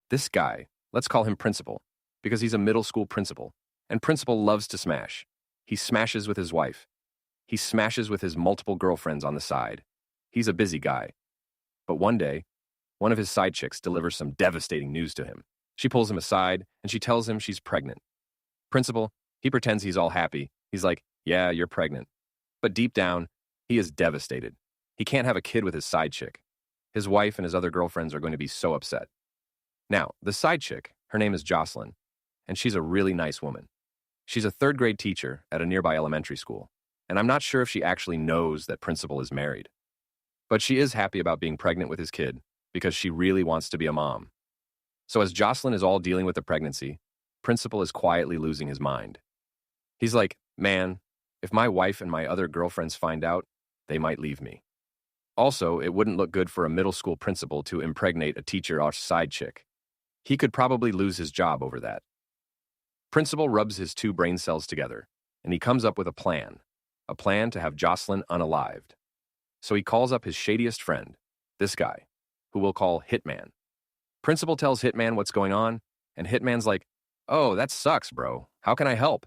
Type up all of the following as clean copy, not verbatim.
This guy, let's call him Principal, because he's a middle school principal, and Principal loves to smash. He smashes with his wife. He smashes with his multiple girlfriends on the side. He's a busy guy. But one day, one of his side chicks delivers some devastating news to him. She pulls him aside, and she tells him she's pregnant. Principal, he pretends he's all happy. He's like, yeah, you're pregnant. But deep down, he is devastated. He can't have a kid with his side chick. His wife and his other girlfriends are going to be so upset. Now, the side chick, her name is Jocelyn, and she's a really nice woman. She's a third-grade teacher at a nearby elementary school, and I'm not sure if she actually knows that Principal is married. But she is happy about being pregnant with his kid because she really wants to be a mom. So as Jocelyn is all dealing with the pregnancy, Principal is quietly losing his mind. He's like, man, if my wife and my other girlfriends find out, they might leave me. Also, it wouldn't look good for a middle school principal to impregnate a teacher or side chick. He could probably lose his job over that. Principal rubs his two brain cells together, and he comes up with a plan to have Jocelyn unalived. So he calls up his shadiest friend, this guy, who we'll call Hitman. Principal tells Hitman what's going on, and Hitman's like, oh, that sucks, bro. How can I help?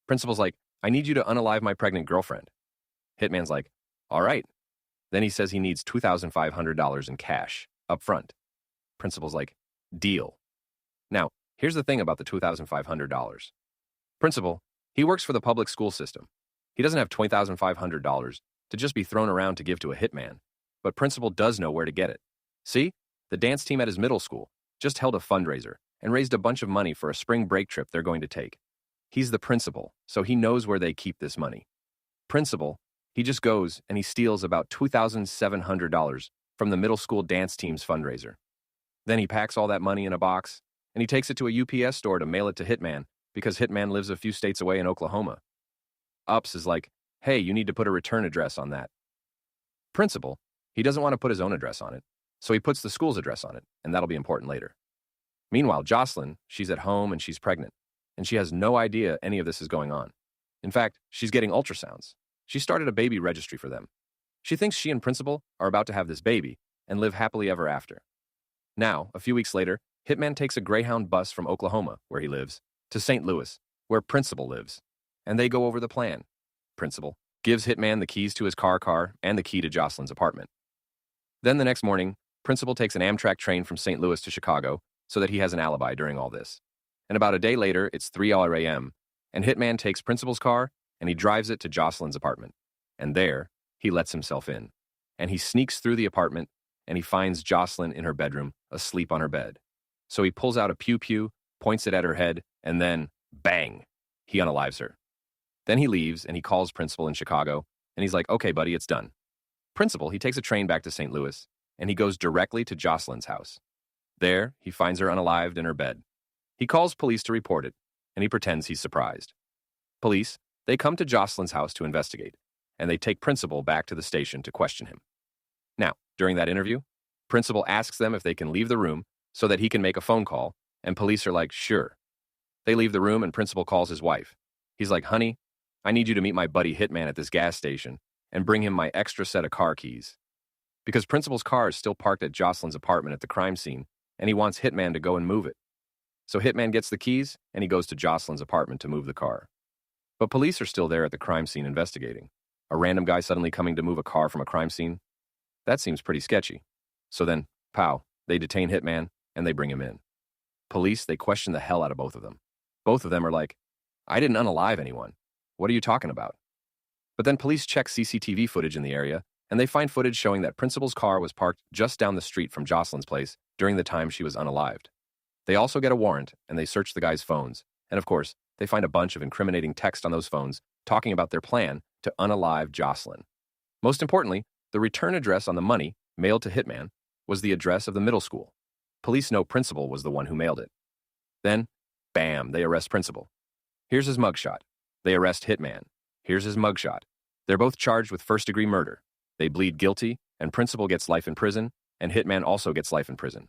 Principal's like, I need you to unalive my pregnant girlfriend. Hitman's like, all right. Then he says he needs $2,500 in cash, up front. Principal's like, deal. Now, here's the thing about the $2,500. Principal, he works for the public school system. He doesn't have $20,500 to just be thrown around to give to a hitman, but Principal does know where to get it. See? The dance team at his middle school just held a fundraiser and raised a bunch of money for a spring break trip they're going to take. He's the principal, so he knows where they keep this money. Principal, he just goes and he steals about $2,700 from the middle school dance team's fundraiser. Then he packs all that money in a box, and he takes it to a UPS store to mail it to Hitman because Hitman lives a few states away in Oklahoma. Ups is like, hey, you need to put a return address on that. Principal, he doesn't want to put his own address on it, so he puts the school's address on it, and that'll be important later. Meanwhile, Jocelyn, she's at home and she's pregnant, and she has no idea any of this is going on. In fact, she's getting ultrasounds. She started a baby registry for them. She thinks she and Principal are about to have this baby and live happily ever after. Now, a few weeks later, Hitman takes a Greyhound bus from Oklahoma, where he lives, to St. Louis, where Principal lives, and they go over the plan. Principal gives Hitman the keys to his car and the key to Jocelyn's apartment. Then the next morning, Principal takes an Amtrak train from St. Louis to Chicago so that he has an alibi during all this. And about a day later, it's 3 a.m., and Hitman takes Principal's car and he drives it to Jocelyn's apartment. And there, he lets himself in. And he sneaks through the apartment and he finds Jocelyn in her bedroom, asleep on her bed. So he pulls out a pew-pew, points it at her head, and then, bang, he unalives her. Then he leaves and he calls Principal in Chicago, and he's like, okay, buddy, it's done. Principal, he takes a train back to St. Louis, and he goes directly to Jocelyn's house. There, he finds her unalived in her bed. He calls police to report it, and he pretends he's surprised. Police, they come to Jocelyn's house to investigate, and they take Principal back to the station to question him. Now, during that interview, Principal asks them if they can leave the room so that he can make a phone call, and police are like, sure. They leave the room, and Principal calls his wife. He's like, honey, I need you to meet my buddy Hitman at this gas station and bring him my extra set of car keys. Because Principal's car is still parked at Jocelyn's apartment at the crime scene, and he wants Hitman to go and move it. So Hitman gets the keys, and he goes to Jocelyn's apartment to move the car. But police are still there at the crime scene investigating. A random guy suddenly coming to move a car from a crime scene? That seems pretty sketchy. So then, pow, they detain Hitman, and they bring him in. Police, they question the hell out of both of them. Both of them are like, I didn't unalive anyone. What are you talking about? But then police check CCTV footage in the area, and they find footage showing that Principal's car was parked just down the street from Jocelyn's place during the time she was unalived. They also get a warrant, and they search the guy's phones. And of course, they find a bunch of incriminating text on those phones talking about their plan to unalive Jocelyn. Most importantly, the return address on the money mailed to Hitman was the address of the middle school. Police know Principal was the one who mailed it. Then, bam, they arrest Principal. Here's his mugshot. They arrest Hitman. Here's his mugshot. They're both charged with first-degree murder. They plead guilty, and Principal gets life in prison, and Hitman also gets life in prison.